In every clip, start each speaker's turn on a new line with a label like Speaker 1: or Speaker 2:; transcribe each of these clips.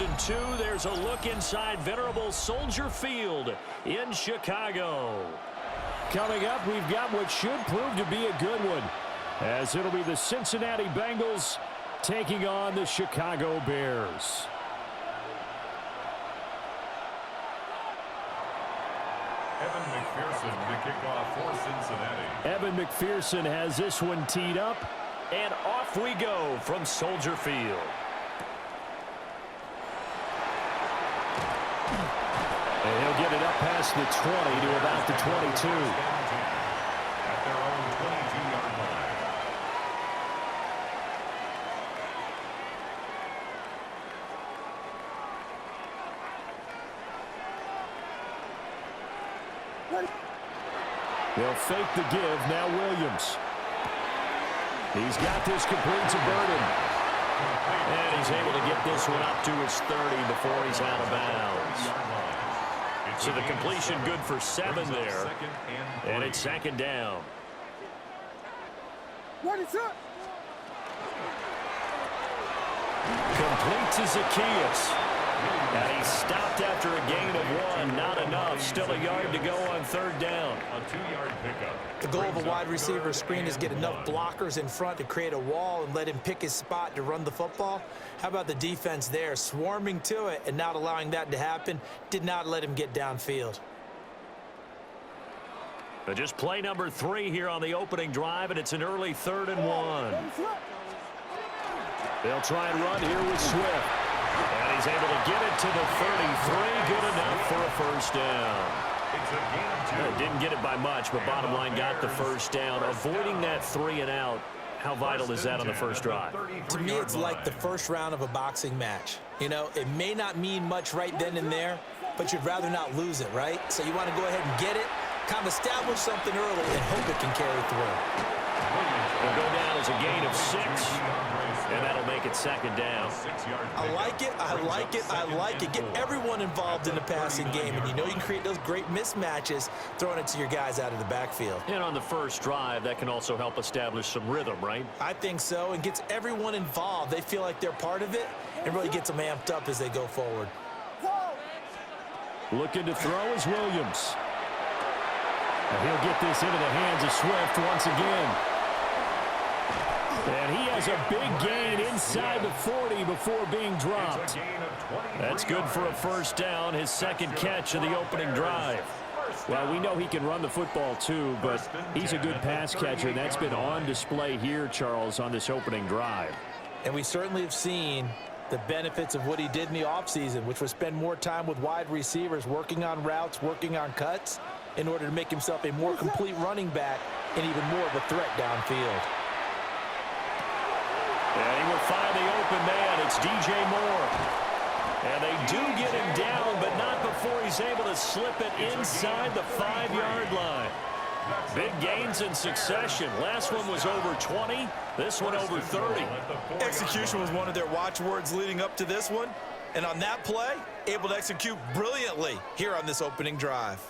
Speaker 1: 2. There's a look inside venerable Soldier Field in Chicago. Coming up, we've got what should prove to be a good one, as it'll be the Cincinnati Bengals taking on the Chicago Bears.
Speaker 2: Evan McPherson to kick off for Cincinnati.
Speaker 1: Evan McPherson has this one teed up, and off we go from Soldier Field. And he'll get it up past the 20 to about the 22.
Speaker 2: At their own 22-yard line.
Speaker 1: They'll fake the give. Now Williams. He's got this complete to Burden. And he's able to get this one up to his 30 before he's out of bounds. So the completion good for 7 there. And it's 2nd down.
Speaker 3: What is up?
Speaker 1: Complete to Zacchaeus. And he stopped after a gain of 1. Not enough. Still a yard to go on 3rd down.
Speaker 2: A 2-yard pickup.
Speaker 4: The goal of a wide receiver screen is get enough blockers in front to create a wall and let him pick his spot to run the football. How about the defense there, swarming to it and not allowing that to happen? Did not let him get downfield.
Speaker 1: Just play number 3 here on the opening drive, and it's an early 3rd and 1. They'll try and run here with Swift. And he's able to get it to the 33. Good enough for a 1st down.
Speaker 2: It's a gain of 2.
Speaker 1: Didn't get it by much, but bottom line got the 1st down. Avoiding that 3 and out. How vital is that on the first drive?
Speaker 4: To me, it's like the first round of a boxing match. You know, it may not mean much right then and there, but you'd rather not lose it, right? So you want to go ahead and get it, kind of establish something early, and hope it can carry through.
Speaker 1: Will go down as a gain of 6, and that'll make it 2nd down.
Speaker 4: I like it, I like it, I like it. Get everyone involved in the passing game, and you know you can create those great mismatches throwing it to your guys out of the backfield.
Speaker 1: And on the first drive, that can also help establish some rhythm, right?
Speaker 4: I think so, and gets everyone involved. They feel like they're part of it, and really gets them amped up as they go forward.
Speaker 1: Looking to throw is Williams. And he'll get this into the hands of Swift once again. And he has a big gain inside the 40 before being dropped. That's good for a 1st down, his 2nd catch of the opening drive. Well, we know he can run the football too, but he's a good pass catcher, and that's been on display here, Charles, on this opening drive.
Speaker 4: And we certainly have seen the benefits of what he did in the offseason, which was spend more time with wide receivers, working on routes, working on cuts, in order to make himself a more complete running back and even more of a threat downfield.
Speaker 1: And he will find the open man. It's DJ Moore. And they do get him down, but not before he's able to slip it inside the 5-yard line. Big gains in succession. Last one was over 20. This one over 30.
Speaker 4: Execution was one of their watchwords leading up to this one. And on that play, able to execute brilliantly here on this opening drive.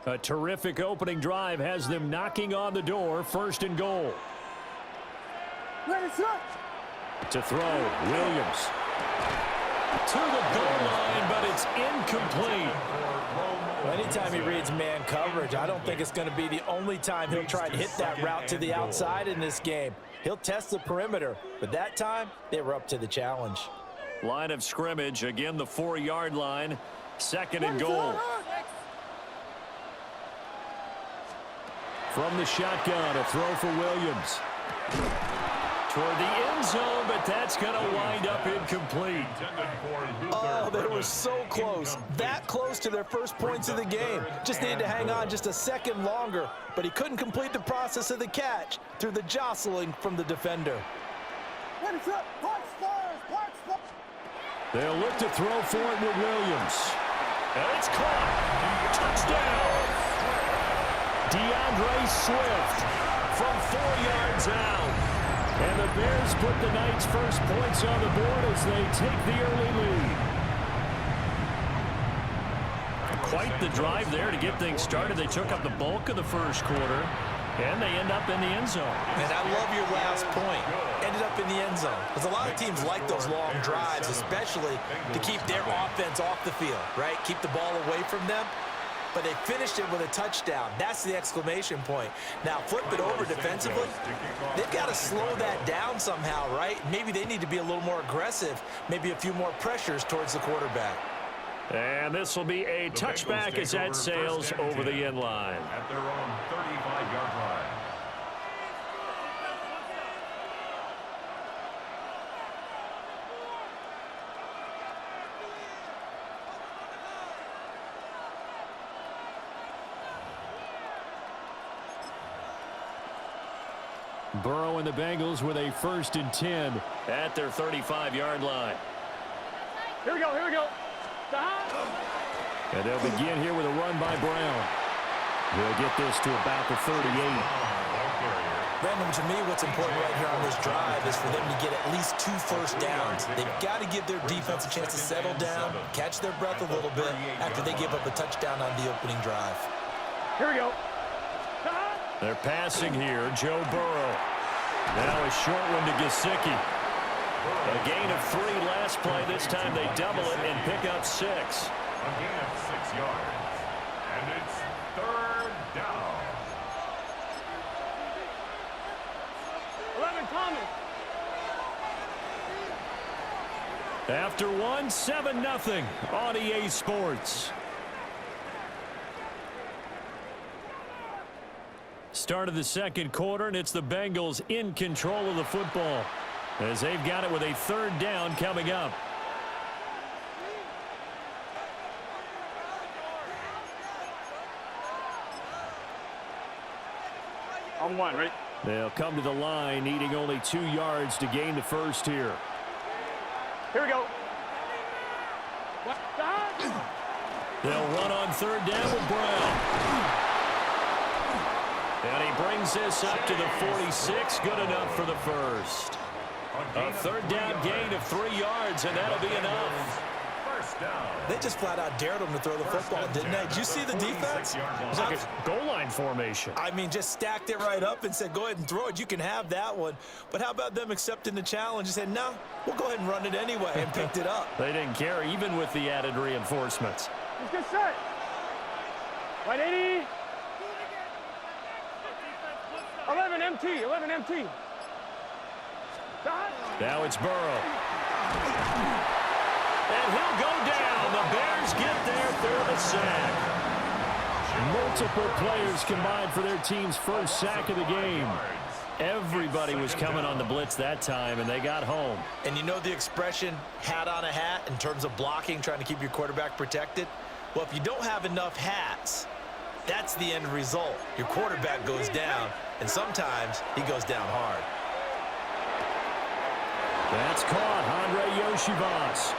Speaker 1: A terrific opening drive has them knocking on the door. 1st and goal. To throw, Williams. To the goal line, but it's incomplete.
Speaker 4: Well, anytime he reads man coverage, I don't think it's going to be the only time he'll try to hit that route to the outside in this game. He'll test the perimeter, but that time, they were up to the challenge.
Speaker 1: Line of scrimmage, again the 4-yard line. 2nd and goal. From the shotgun, a throw for Williams. Toward the end zone, but that's going to wind up incomplete.
Speaker 4: Oh, they were so close. That close to their first points of the game. Just needed to hang on just a second longer, but he couldn't complete the process of the catch through the jostling from the defender.
Speaker 1: They'll look to throw for it with Williams. And it's caught. Touchdown. DeAndre Swift from 4 yards out. And the Bears put the night's first points on the board as they take the early lead. quite the drive there to get things started. They took up the bulk of the first quarter, and they end up in the end zone.
Speaker 4: And I love your last point. Ended up in the end zone. Because a lot of teams like those long drives, especially to keep their offense off the field, right? Keep the ball away from them. But they finished it with a touchdown. That's the exclamation point. Now, flip it over defensively. They've got to slow that down somehow, right? Maybe they need to be a little more aggressive. Maybe a few more pressures towards the quarterback.
Speaker 1: And this will be a touchback as that sails over the end line.
Speaker 2: At their own 35-yard line.
Speaker 1: Burrow and the Bengals with a 1st and 10 at their 35-yard line.
Speaker 3: Here we go, here we go.
Speaker 1: And they'll begin here with a run by Brown. He'll get this to about the 38.
Speaker 4: Brandon, to me, what's important right here on this drive is for them to get at least 2 first downs. They've got to give their defense a chance to settle down, catch their breath a little bit after they give up a touchdown on the opening drive.
Speaker 3: Here we go.
Speaker 1: They're passing here, Joe Burrow. Now a short one to Gesicki. A gain of 3 last play. This time they double it and pick up 6.
Speaker 2: A gain of 6 yards. And it's 3rd down.
Speaker 3: 11, Thomas.
Speaker 1: After 1, 7-0 on EA Sports. Start of the second quarter, and it's the Bengals in control of the football as they've got it with a 3rd down coming up.
Speaker 3: On 1, right?
Speaker 1: They'll come to the line, needing only 2 yards to gain the first here.
Speaker 3: Here we go.
Speaker 1: They'll run on 3rd down with Brown. And he brings this up to the 46. Good enough for the first. A 3rd down gain of 3 yards, and that'll be enough.
Speaker 2: First down.
Speaker 4: They just flat out dared them to throw the football, didn't they? Did you see the defense?
Speaker 1: It's like a goal line formation.
Speaker 4: I mean, just stacked it right up and said, go ahead and throw it. You can have that one. But how about them accepting the challenge and said, no, we'll go ahead and run it anyway, and picked it up.
Speaker 1: They didn't care, even with the added reinforcements.
Speaker 3: Let's get set. Right 80. 11 MT, 11 MT.
Speaker 1: Now it's Burrow. And he'll go down. The Bears get there for the sack. Multiple players combined for their team's first sack of the game. Everybody was coming on the blitz that time, and they got home.
Speaker 4: And you know the expression, hat on a hat, in terms of blocking, trying to keep your quarterback protected? Well, if you don't have enough hats, that's the end result. Your quarterback goes down, and sometimes he goes down hard.
Speaker 1: That's caught, Andre Yoshivas.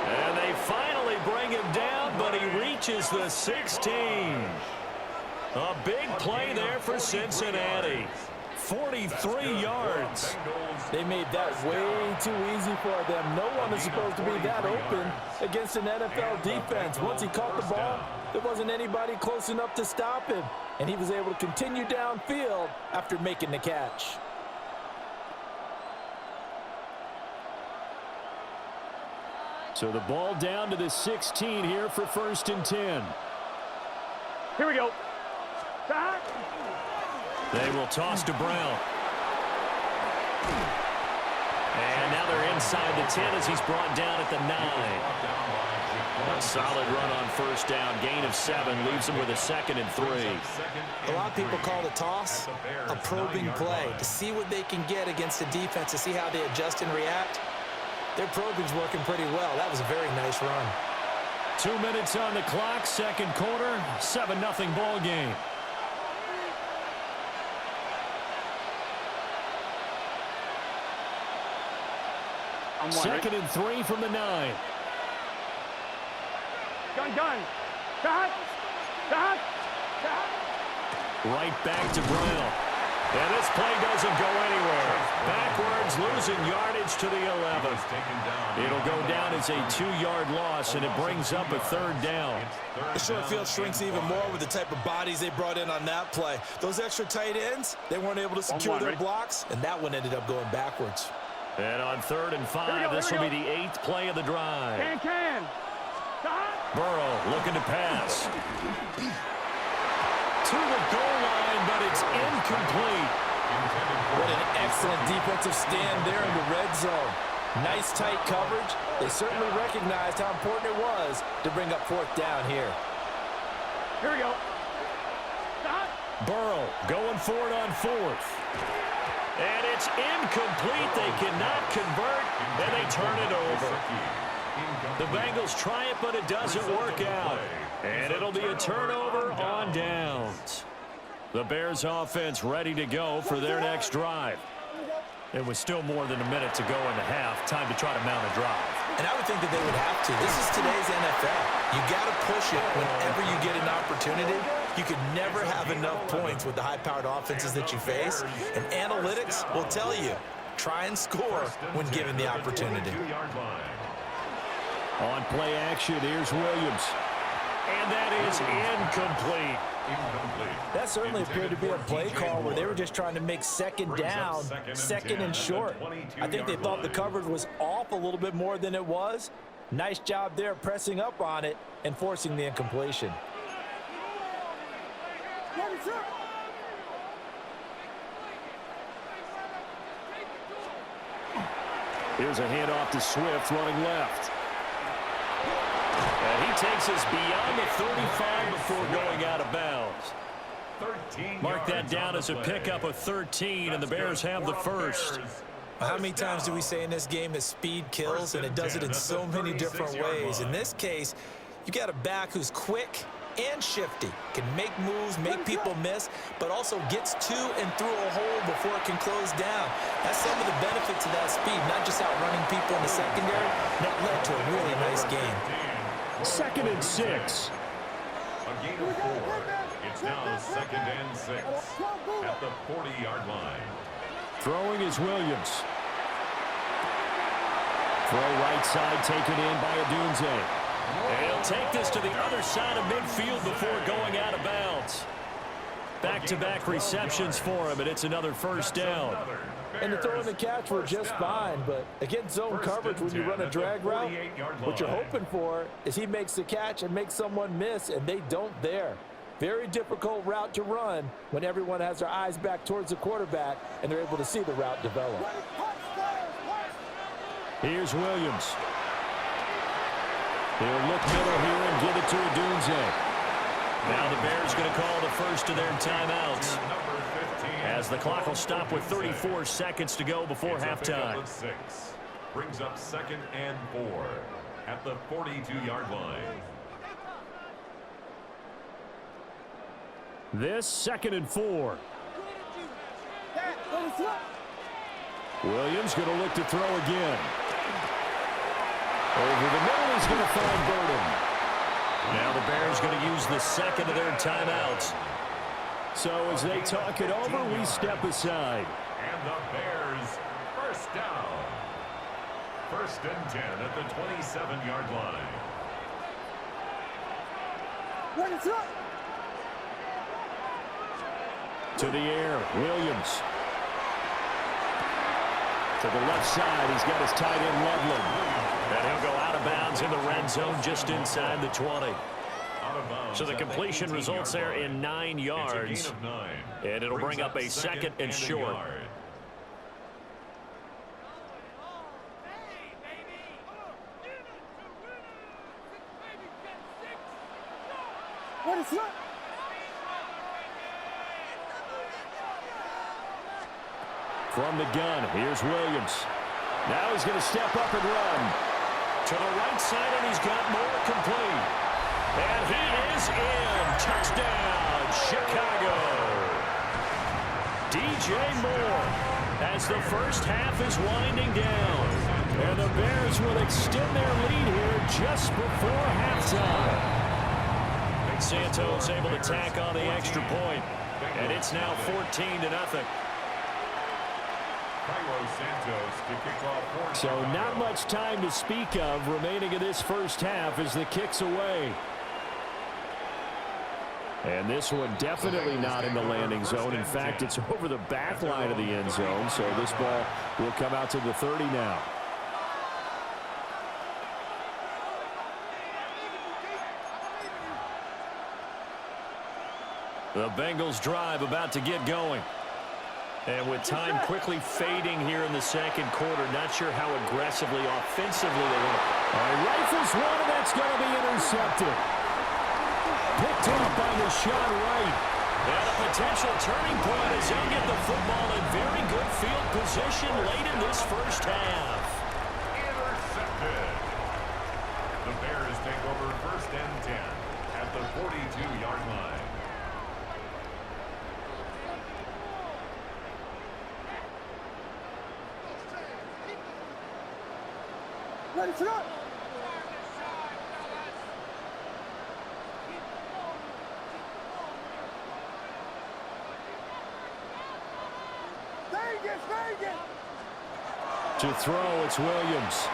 Speaker 1: And they finally bring him down, but he reaches the 16. A big play there for Cincinnati. 43 yards.
Speaker 5: They made that way too easy for them. No one is supposed to be that open against an NFL defense. Once he caught the ball, there wasn't anybody close enough to stop him, and he was able to continue downfield after making the catch.
Speaker 1: So the ball down to the 16 here for 1st and 10.
Speaker 3: Here we go.
Speaker 1: They will toss to Brown. And now they're inside the 10 as he's brought down at the 9. A solid run on 1st down. Gain of 7 leaves him with a 2nd and 3.
Speaker 4: A lot of people call the toss a probing play to see what they can get against the defense, to see how they adjust and react. Their probing's working pretty well. That was a very nice run.
Speaker 1: 2 minutes on the clock, second quarter, 7-0 ball game. Second and 3 from the 9.
Speaker 3: Gun. Shot.
Speaker 1: Right back to Brown. And this play doesn't go anywhere. Backwards, losing yardage to the 11. It'll go down as a 2-yard loss, and it brings up a 3rd down.
Speaker 4: The short field shrinks even more with the type of bodies they brought in on that play. Those extra tight ends, they weren't able to secure their blocks, and that one ended up going backwards.
Speaker 1: And on 3rd and 5, this will be the 8th play of the drive. Burrow looking to pass. To the goal line, but it's incomplete.
Speaker 4: What an excellent defensive stand there in the red zone. Nice tight coverage. They certainly recognized how important it was to bring up 4th down here.
Speaker 3: Here we go.
Speaker 1: Burrow going for it on 4th. And it's incomplete. They cannot convert, and they turn it over. The Bengals try it, but it doesn't work out. And it'll be a turnover on downs. The Bears offense ready to go for their next drive. It was still more than a minute to go in the half. Time to try to mount a drive.
Speaker 4: And I would think that they would have to. This is today's NFL. You got to push it whenever you get an opportunity. You could never have enough points with the high-powered offenses that you face. And analytics will tell you, try and score when given the opportunity.
Speaker 1: On play action, here's Williams. And that is incomplete.
Speaker 4: That certainly appeared to be a play call where they were just trying to make 2nd down, 2nd and short. I think they thought the coverage was off a little bit more than it was. Nice job there pressing up on it and forcing the incompletion.
Speaker 1: Here's a handoff to Swift running left. And he takes us beyond the 35 before going out of bounds. Mark that down as a pickup of 13, and the Bears have the 1st.
Speaker 4: How many times do we say in this game that speed kills, and it does it in so many different ways? In this case, you got a back who's quick and shifty, can make moves, make people miss, but also gets to and through a hole before it can close down. That's some of the benefits of that speed, not just outrunning people in the secondary. That led to a really nice game.
Speaker 1: 2nd and 6.
Speaker 2: A gain of 4. It's now 2nd and 6 at the 40-yard line.
Speaker 1: Throwing is Williams. Throw right side taken in by Odunze. He'll take this to the other side of midfield before going out of bounds. Back-to-back receptions for him, and it's another 1st down.
Speaker 5: And the throw and the catch were just fine, but against zone coverage when you run a drag route, what you're hoping for is he makes the catch and makes someone miss, and they don't there. Very difficult route to run when everyone has their eyes back towards the quarterback and they're able to see the route develop.
Speaker 1: Here's Williams. He'll look middle here and give it to Odunze. Now the Bears going to call the 1st of their timeouts, as the clock will stop with 34 seconds to go before halftime.
Speaker 2: 6 brings up 2nd and 4 at the 42-yard line.
Speaker 1: This 2nd and 4. Williams going to look to throw again. Over the middle, he's going to find Burden. Now the Bears going to use the 2nd of their timeouts. So as they talk it over, we step aside.
Speaker 2: And the Bears 1st down. 1st and 10 at the 27-yard line.
Speaker 1: To the air, Williams. To the left side, he's got his tight end Loveland. And he'll go out of bounds in the red zone just inside the 20. So the completion results there in 9 yards. And it'll bring up a 2nd and short. From the gun, here's Williams. Now he's going to step up and run. To the right side, and he's got more complete. And he is in. Touchdown, Chicago. DJ Moore, as the 1st half is winding down. And the Bears will extend their lead here just before halftime. And Santos able to tack on the extra point. And it's now 14-0. So not much time to speak of remaining in this first half as the kick's away. And this one definitely not in the landing zone. In fact, it's over the back line of the end zone. So this ball will come out to the 30 now. The Bengals drive about to get going. And with time quickly fading here in the second quarter, not sure how aggressively, offensively they want to. All right, rifles one, and that's going to be intercepted. Picked off by the shot right. And a potential turning point as they'll get the football in very good field position late in this first half.
Speaker 2: Intercepted. The Bears take over 1st and 10 at the 42-yard line.
Speaker 3: Ready, set up.
Speaker 1: To throw, it's Williams.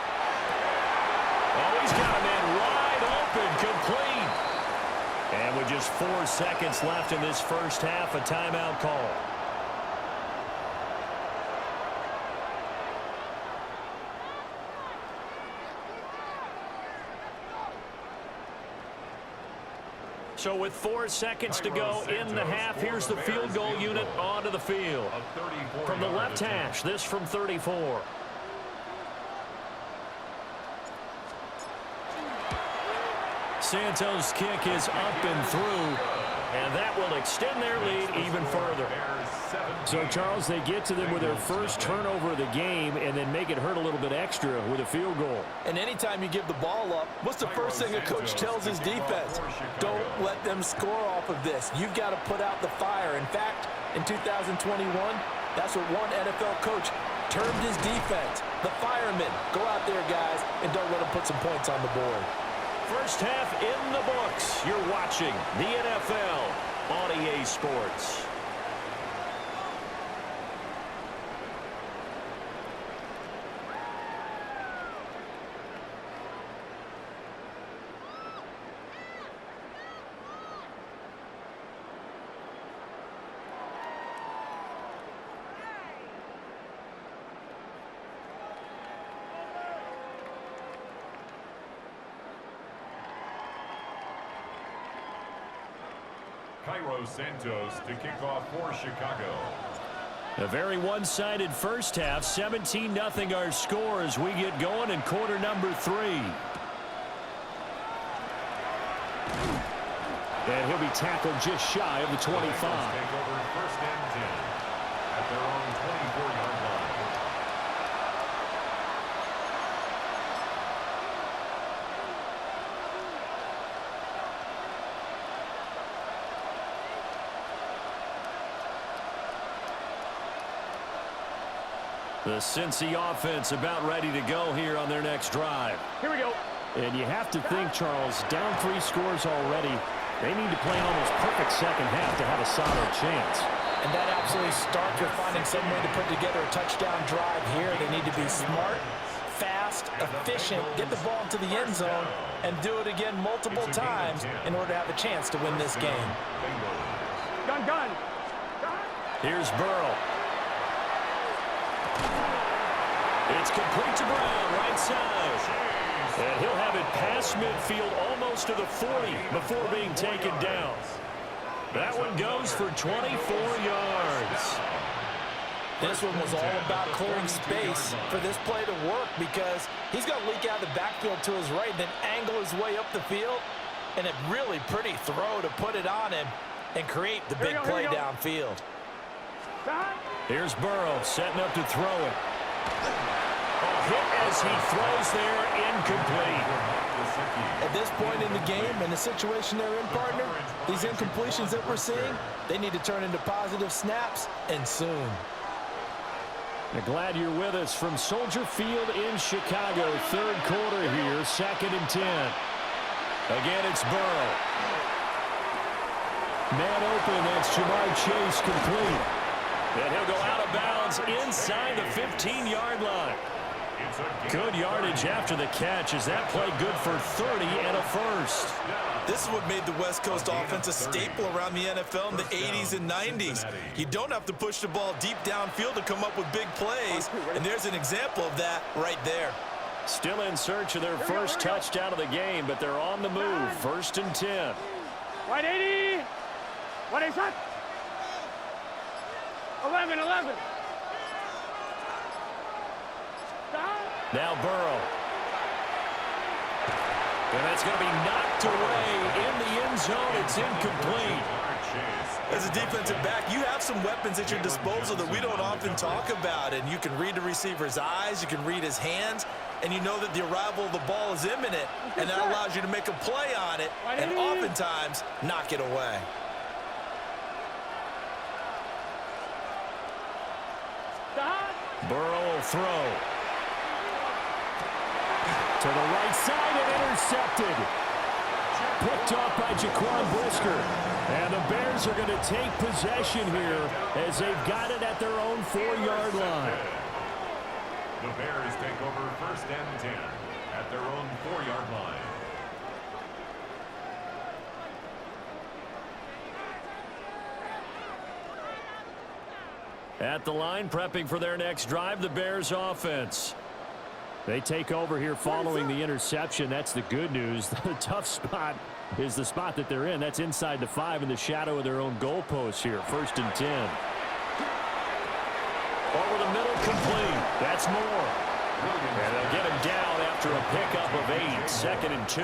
Speaker 1: Oh, he's got a man wide open, complete. And with just 4 seconds left in this first half, a timeout call. So with 4 seconds to go in the half, here's the field goal unit onto the field. From the left hash, this from 34. Santos' kick is up and through, and that will extend their lead even further. So, Charles, they get to them with their first turnover of the game and then make it hurt a little bit extra with a field goal.
Speaker 5: And anytime you give the ball up, what's the first thing a coach tells his defense? Don't let them score off of this. You've got to put out the fire. In fact, in 2021, that's what one NFL coach termed his defense. The firemen. Go out there, guys, and don't let them put some points on the board.
Speaker 1: First half in the books. You're watching the NFL on EA Sports.
Speaker 2: Santos to kick off for Chicago.
Speaker 1: A very one-sided first half, 17-0 our score as we get going in quarter number 3. And he'll be tackled just shy of the 25.
Speaker 2: Take over 1st and 10 at their own 24-yard line.
Speaker 1: The Cincy offense about ready to go here on their next drive.
Speaker 3: Here we go.
Speaker 1: And you have to think, Charles, down 3 scores already. They need to play an almost perfect second half to have a solid chance.
Speaker 5: And that absolutely starts with finding some way to put together a touchdown drive here. They need to be smart, fast, efficient, get the ball into the end zone, and do it again multiple times in order to have a chance to win this game.
Speaker 3: Gun.
Speaker 1: Here's Burrow. It's complete to Brown, right side. And he'll have it past midfield almost to the 40 before being taken down. That one goes for 24 yards.
Speaker 5: This one was all about clearing space for this play to work because he's going to leak out the backfield to his right and then angle his way up the field. And a really pretty throw to put it on him and create the big play downfield.
Speaker 1: Here's Burrow setting up to throw it. A hit as he throws there, incomplete.
Speaker 5: At this point in the game and the situation they're in, partner, these incompletions that we're seeing, they need to turn into positive snaps, and soon.
Speaker 1: I'm glad you're with us from Soldier Field in Chicago. Third quarter here, 2nd and 10. Again, it's Burrow. Man open, that's Jamar Chase complete. And he'll go out of bounds inside the 15-yard line. Good yardage after the catch. Is that play good for 30 and a first?
Speaker 4: This is what made the West Coast offense a staple around the NFL in the 80s and 90s. You don't have to push the ball deep downfield to come up with big plays, and there's an example of that right there.
Speaker 1: Still in search of their first touchdown of the game, but they're on the move. 1st and 10.
Speaker 3: Wide 80. Wide 8 shot. 11.
Speaker 1: Now Burrow. And that's going to be knocked away in the end zone. It's incomplete.
Speaker 4: As a defensive back, you have some weapons at your disposal that we don't often talk about. And you can read the receiver's eyes, you can read his hands, and you know that the arrival of the ball is imminent. And that allows you to make a play on it and oftentimes knock it away.
Speaker 1: Burrow will throw. To the right side and intercepted. Picked off by Jaquan Brisker. And the Bears are going to take possession here as they've got it at their own 4-yard line.
Speaker 2: The Bears take over 1st and 10 at their own 4-yard line.
Speaker 1: At the line, prepping for their next drive, the Bears offense. They take over here following the interception. That's the good news. The tough spot is the spot that they're in. That's inside the 5 in the shadow of their own goalpost here. 1st and 10. Over the middle, complete. That's Moore. And they'll get him down after a pickup of 8. 2nd and 2.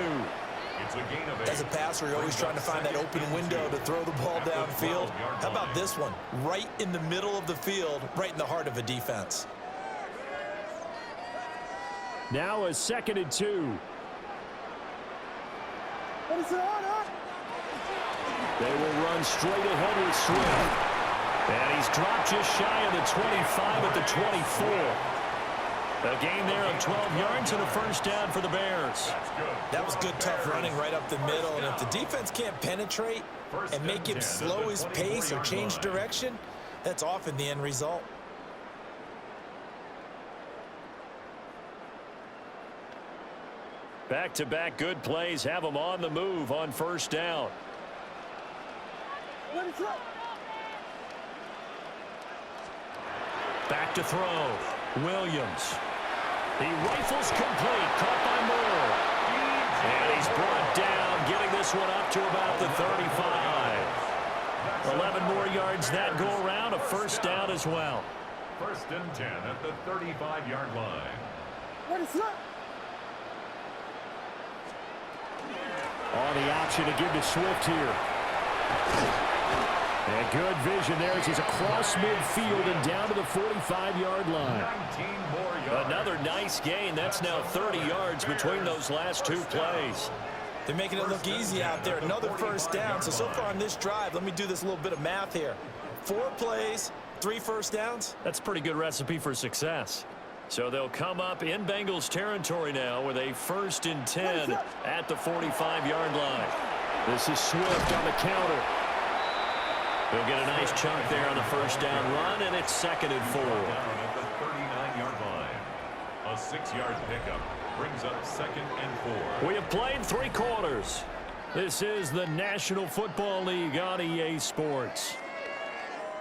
Speaker 4: As a passer, you're always trying to find that open window to throw the ball downfield. How about this one? Right in the middle of the field, right in the heart of a defense.
Speaker 1: Now a 2nd and 2. They will run straight ahead with Swift. And he's dropped just shy of the 25 at the 24. A gain there of 12 yards and a 1st down for the Bears.
Speaker 4: That was good, tough running right up the middle. And if the defense can't penetrate and make him slow his pace or change direction, that's often the end result.
Speaker 1: Back-to-back good plays have them on the move on 1st down. Back to throw. Williams. He rifles complete. Caught by Moore. And he's brought down, getting this one up to about the 35. 11 more yards that go around. A 1st down as well.
Speaker 2: 1st and 10 at the 35-yard line.
Speaker 1: On the option to give to Swift here. And good vision there as he's across midfield and down to the 45-yard line.
Speaker 2: 19 more yards.
Speaker 1: Another nice gain. That's now 30 yards between those last 2 plays.
Speaker 4: They're making it look easy out there. Another 1st down. So far on this drive, let me do this little bit of math here. 4 plays, 3 1st downs.
Speaker 1: That's a pretty good recipe for success. So they'll come up in Bengals territory now with a 1st and 10 at the 45-yard line. This is Swift on the counter. He'll get a nice chunk there on the 1st down run, and it's 2nd and 4.
Speaker 2: At the 39-yard line. A 6-yard pickup brings up 2nd and 4.
Speaker 1: We have played 3 quarters. This is the National Football League on EA Sports.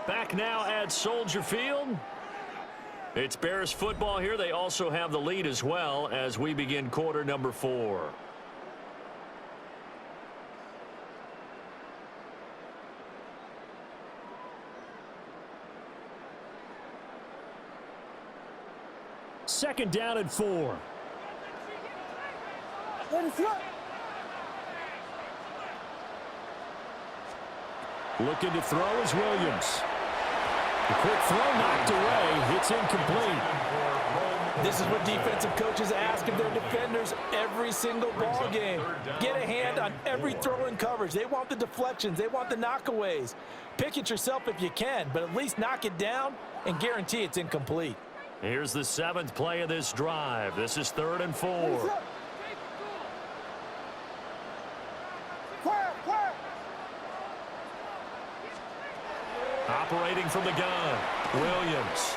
Speaker 1: Back now at Soldier Field. It's Bears football here. They also have the lead as well as we begin quarter number 4. Second down and 4. Looking to throw is Williams. The quick throw knocked away. It's incomplete.
Speaker 4: This is what defensive coaches ask of their defenders every single ball game. Get a hand on every throw in coverage. They want the deflections. They want the knockaways. Pick it yourself if you can, but at least knock it down and guarantee it's incomplete.
Speaker 1: Here's the 7th play of this drive. This is 3rd and 4. Operating from the gun, Williams.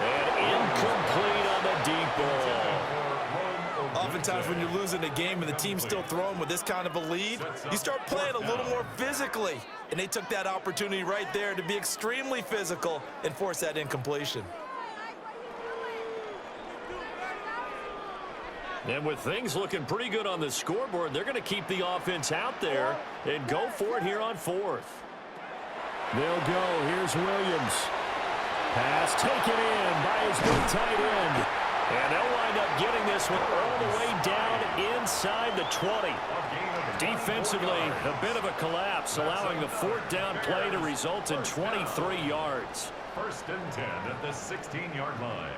Speaker 1: And incomplete on the deep ball.
Speaker 4: Oftentimes when you're losing a game and the team's still throwing with this kind of a lead, you start playing a little more physically. And they took that opportunity right there to be extremely physical and force that incompletion.
Speaker 1: And with things looking pretty good on the scoreboard, they're going to keep the offense out there and go for it here on fourth. They'll go. Here's Williams. Pass taken in by his big tight end. And they'll wind up getting this one all the way down inside the 20. Defensively, a bit of a collapse, allowing the fourth down play to result in 23 yards.
Speaker 2: 1st and 10 at the 16-yard line.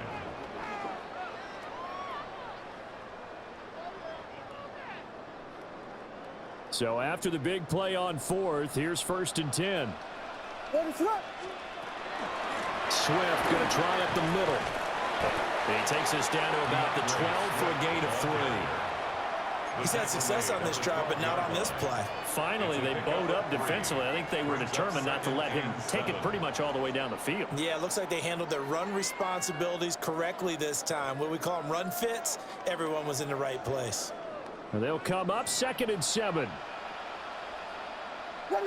Speaker 1: So after the big play on fourth, here's 1st and 10. Swift going to try up the middle. He takes us down to about the 12 for a gain of 3.
Speaker 4: He's had success on this drive, but not on this play.
Speaker 1: Finally, they bowed up defensively. I think they were determined not to let him take it pretty much all the way down the field.
Speaker 4: Yeah, it looks like they handled their run responsibilities correctly this time. What we call them run fits, everyone was in the right place.
Speaker 1: And they'll come up 2nd and 7. They'll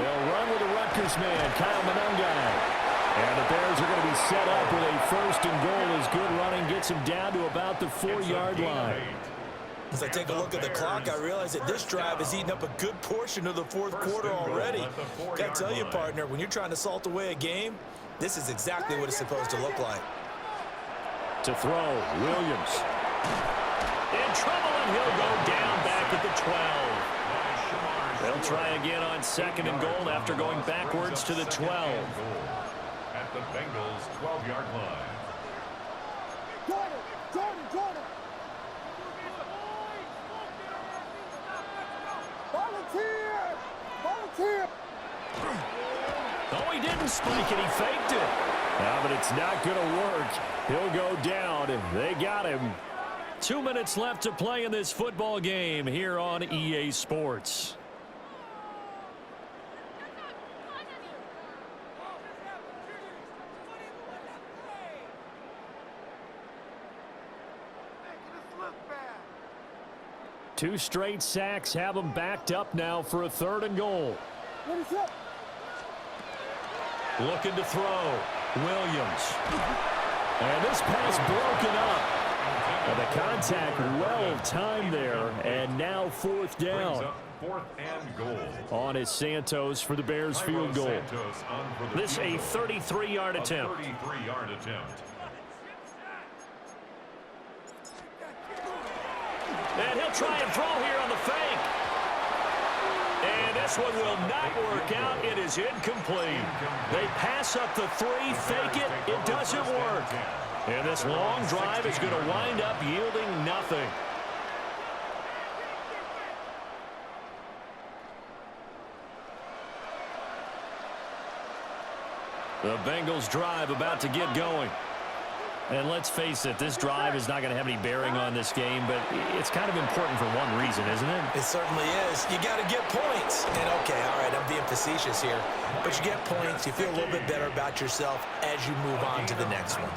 Speaker 1: run with the Rutgers man, Kyle Monungai. And the Bears are going to be set up with a 1st and goal as good running gets him down to about the 4-yard line.
Speaker 4: As I take a look at the clock, I realize that this drive has eaten up a good portion of the fourth quarter already. Got to tell you, partner, when you're trying to salt away a game, this is exactly what it's supposed to look like.
Speaker 1: To throw, Williams. In trouble, and he'll go down back at the 12. They'll try again on 2nd and goal after going backwards to the 12.
Speaker 2: At the Bengals' 12-yard line.
Speaker 3: Jordan. Volunteer.
Speaker 1: Oh, he didn't spike it. He faked it. But it's not going to work. He'll go down, and they got him. 2 minutes left to play in this football game here on EA Sports. Two straight sacks have them backed up now for a 3rd and goal. Looking to throw. Williams. And this pass broken up. And the contact well timed there. And now 4th down.
Speaker 2: 4th and goal.
Speaker 1: On is Santos for the Bears field goal. This a 33-yard attempt.
Speaker 2: 33-yard attempt.
Speaker 1: And he'll try and throw here on the fake. And this one will not work out. It is incomplete. They pass up the 3, fake it. It doesn't work. And this long drive is going to wind up yielding nothing. The Bengals drive about to get going. And let's face it, this drive is not going to have any bearing on this game, but it's kind of important for one reason, isn't it?
Speaker 4: It certainly is. You got to get points. And, okay, all right, I'm being facetious here. But you get points, you feel a little bit better about yourself as you move on to the next one.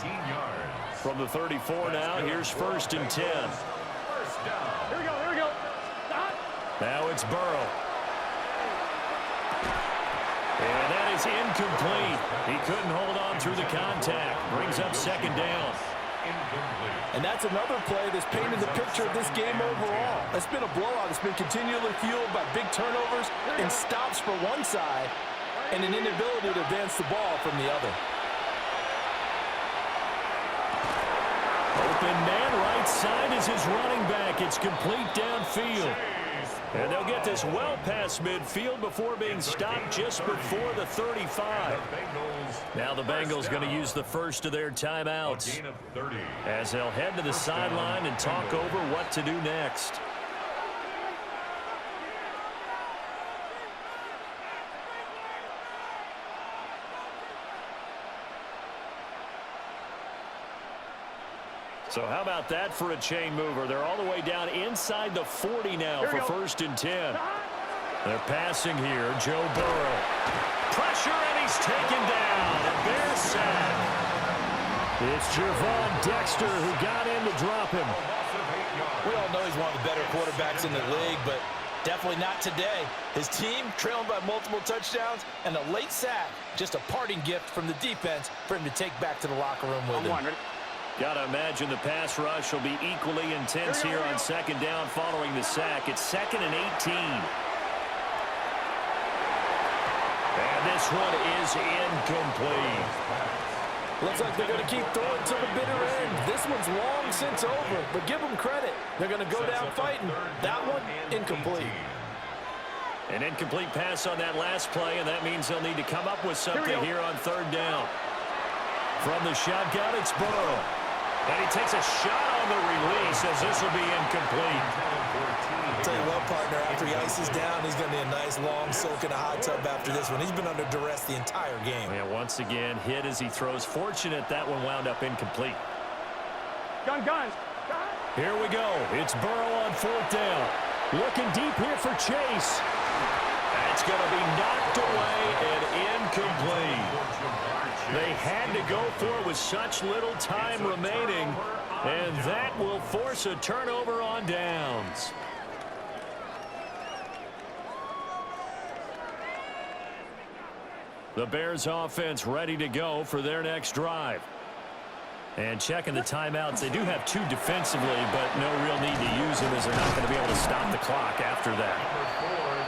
Speaker 1: From the 34 now, here's 1st and 10.
Speaker 3: Here we go. Stop.
Speaker 1: Now it's Burrow. And that is incomplete. He couldn't hold on through the contact. Brings up 2nd down.
Speaker 5: And that's another play that's painted the picture of this game overall. It's been a blowout. It's been continually fueled by big turnovers and stops for one side and an inability to advance the ball from the other.
Speaker 1: Open man right side is his running back. It's complete downfield. And they'll get this well past midfield before being stopped just before the 35. Now the Bengals going to use the first of their timeouts as they'll head to the sideline and talk over what to do next. So how about that for a chain mover? They're all the way down inside the 40 now for 1st and 10. They're passing here. Joe Burrow. Pressure, and he's taken down. A Bears sack. It's Gervon Dexter who got in to drop him.
Speaker 4: We all know he's one of the better quarterbacks in the league, but definitely not today. His team trailing by multiple touchdowns and a late sack. Just a parting gift from the defense for him to take back to the locker room with him.
Speaker 1: Got to imagine the pass rush will be equally intense here on second down following the sack. It's 2nd and 18. And this one is incomplete.
Speaker 5: Looks like they're going to keep throwing to the bitter end. This one's long since over, but give them credit. They're going to go down fighting. That one, incomplete.
Speaker 1: An incomplete pass on that last play, and that means they'll need to come up with something here on third down. From the shotgun, it's Burrow. And he takes a shot on the release as this will be incomplete.
Speaker 4: Tell you what, partner, after he ices down, he's going to be a nice long soak in a hot tub after this one. He's been under duress the entire game.
Speaker 1: And once again, hit as he throws. Fortunate that one wound up incomplete.
Speaker 3: Guns.
Speaker 1: Here we go. It's Burrow on fourth down. Looking deep here for Chase. That's going to be knocked away and incomplete. They had to go for it with such little time remaining, and that will force a turnover on downs. The Bears offense ready to go for their next drive. And checking the timeouts, they do have 2 defensively, but no real need to use them as they're not going to be able to stop the clock after that.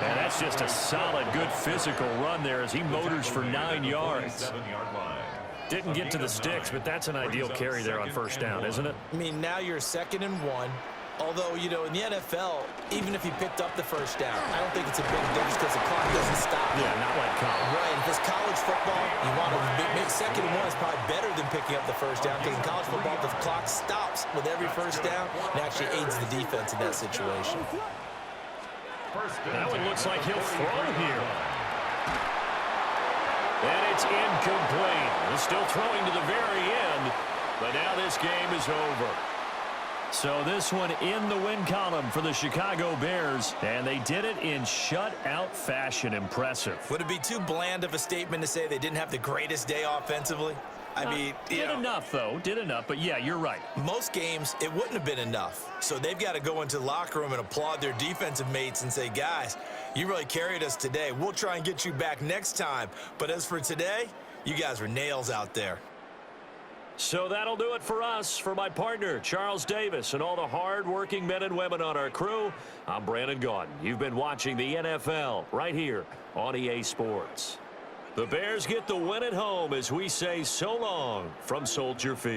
Speaker 1: And that's just a solid, good physical run there as he motors for 9 yards. Didn't get to the sticks, but that's an ideal carry there on first down, isn't it?
Speaker 4: I mean, now you're 2nd and 1. Although, you know, in the NFL, even if he picked up the first down, I don't think it's a big difference because the clock doesn't stop.
Speaker 1: Yeah, not like college.
Speaker 4: Right. If it's college football, you want to make 2nd and 1 is probably better than picking up the first down because in college football, the clock stops with every first down and actually aids the defense in that situation.
Speaker 1: That one looks like he'll throw here. And it's incomplete. He's still throwing to the very end, but now this game is over. So this one in the win column for the Chicago Bears, and they did it in shutout fashion. Impressive.
Speaker 4: Would it be too bland of a statement to say they didn't have the greatest day offensively? I mean,
Speaker 1: did enough, though. Did enough, but yeah, you're right.
Speaker 4: Most games, it wouldn't have been enough. So they've got to go into the locker room and applaud their defensive mates and say, guys, you really carried us today. We'll try and get you back next time. But as for today, you guys were nails out there.
Speaker 1: So that'll do it for us. For my partner, Charles Davis, and all the hard-working men and women on our crew, I'm Brandon Gaudin. You've been watching the NFL right here on EA Sports. The Bears get the win at home as we say so long from Soldier Field.